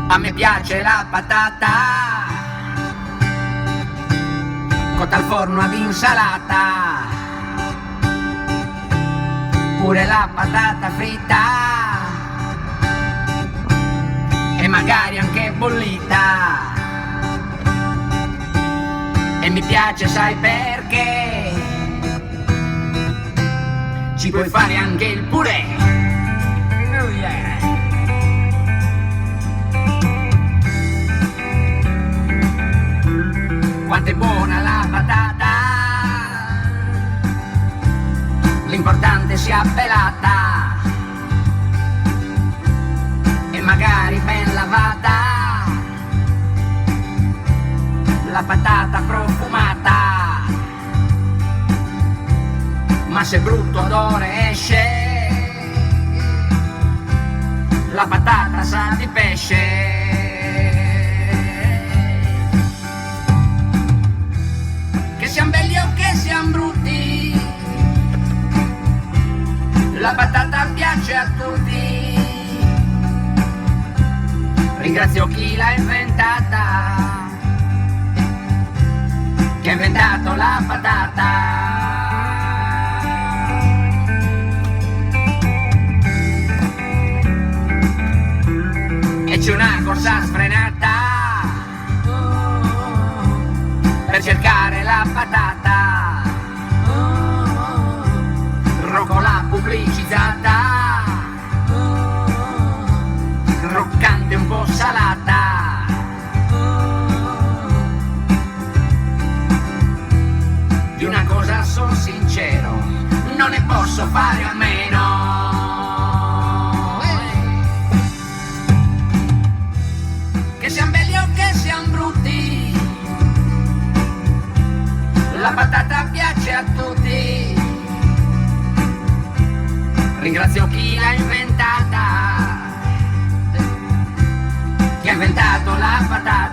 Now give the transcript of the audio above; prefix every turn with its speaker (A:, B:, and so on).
A: A me piace la patata cotta al forno ad insalata, pure la patata fritta e magari anche bollita. E mi piace, sai perché? Ci puoi fare anche il purè. Oh yeah. Quanto è buona la patata, l'importante sia pelata e magari ben lavata, la patata profumata. Ma se brutto odore esce, la patata sa di pesce. Che siamo belli o che siamo brutti, la patata piace a tutti. Ringrazio chi l'ha inventata, che ha inventato la patata. E c'è una corsa sfrenata per cercare la patata, rocola pubblicizzata, croccante un po' salata. Di una cosa sono sincero, non ne posso fare a meno. Che siamo belli o che siamo brutti, la patata piace a tutti. Ringrazio chi l'ha inventata, che ha inventato la patata.